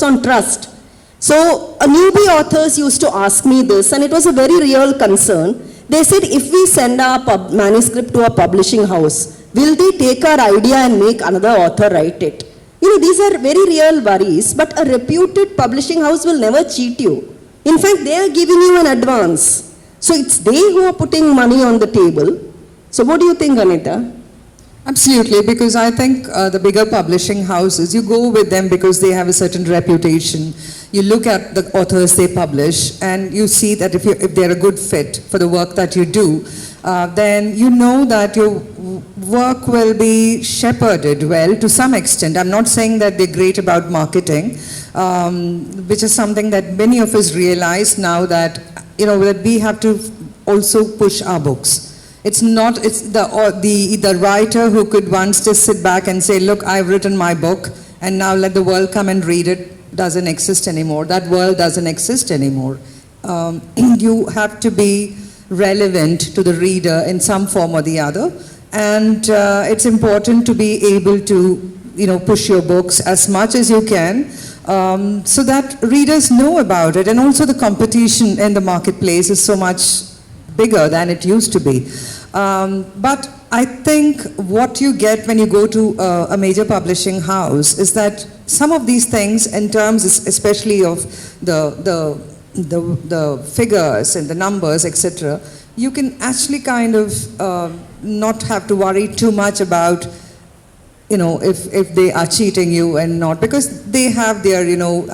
It's on trust. So newbie authors used to ask me this, and it was a very real concern. They said, if we send our manuscript to a publishing house, will they take our idea and make another author write it? You know, these are very real worries, but a reputed publishing house will never cheat you. In fact, they are giving you an advance. So it's they who are putting money on the table. So what do you think, Anita? Absolutely, because I think the bigger publishing houses, you go with them because they have a certain reputation. You look at the authors they publish and you see that if they're a good fit for the work that you do, then you know that your work will be shepherded well to some extent. I'm not saying that they're great about marketing, which is something that many of us realize now that, you know, that we have to also push our books. It's the writer who could once just sit back and say, look, I've written my book and now let the world come and read it, doesn't exist anymore. That world doesn't exist anymore. You have to be relevant to the reader in some form or the other, and it's important to be able to, you know, push your books as much as you can, so that readers know about it. And also the competition in the marketplace is so much bigger than it used to be. But I think what you get when you go to a major publishing house is that some of these things, in terms especially of the figures and the numbers, etc., you can actually kind of not have to worry too much about, you know, if they are cheating you and not, because they have their, you know,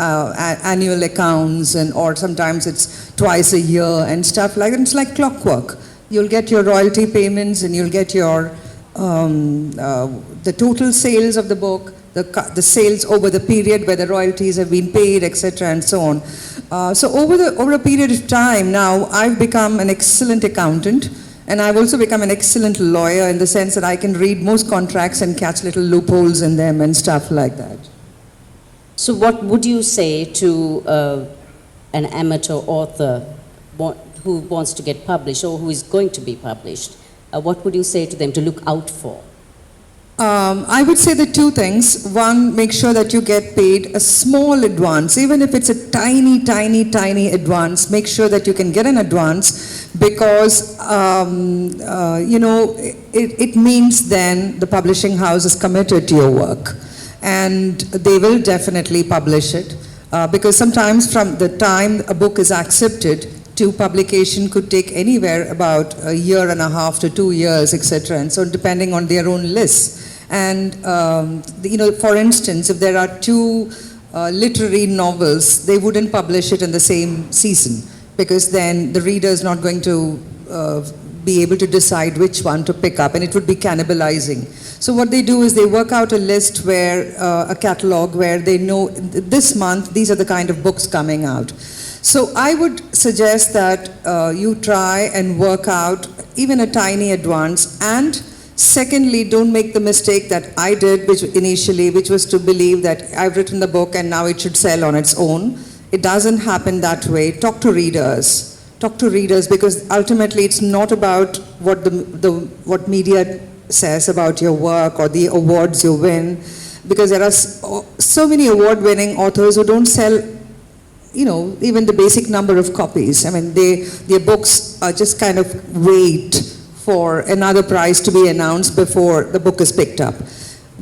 annual accounts, and or sometimes it's twice a year and stuff like that. It's like clockwork. You'll get your royalty payments and you'll get your the total sales of the book, the sales over the period where the royalties have been paid, etc., and so on. So over a period of time now, I've become an excellent accountant, and I've also become an excellent lawyer in the sense that I can read most contracts and catch little loopholes in them and stuff like that. So what would you say to an amateur author who wants to get published or who is going to be published? What would you say to them to look out for? I would say the two things. One, make sure that you get paid a small advance. Even if it's a tiny, tiny, tiny advance, make sure that you can get an advance, because you know, it means then the publishing house is committed to your work and they will definitely publish it, because sometimes from the time a book is accepted to publication could take anywhere about a year and a half to 2 years, etc. And so depending on their own lists. And you know, for instance, if there are two literary novels, they wouldn't publish it in the same season, because then the reader is not going to be able to decide which one to pick up, and it would be cannibalizing. So what they do is they work out a list where, a catalog where they know this month these are the kind of books coming out. So I would suggest that you try and work out even a tiny advance, and secondly, don't make the mistake that I did which was to believe that I've written the book and now it should sell on its own. It doesn't happen that way. Talk to readers. Talk to readers, because ultimately it's not about what media says about your work or the awards you win, because there are so many award-winning authors who don't sell, you know, even the basic number of copies. I mean, their books are just kind of wait for another prize to be announced before the book is picked up.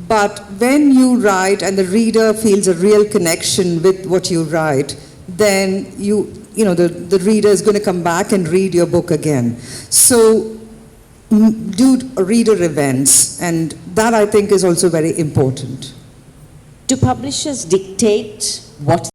But when you write and the reader feels a real connection with what you write, then you know, the reader is going to come back and read your book again. So do reader events, and that I think is also very important. Do publishers dictate what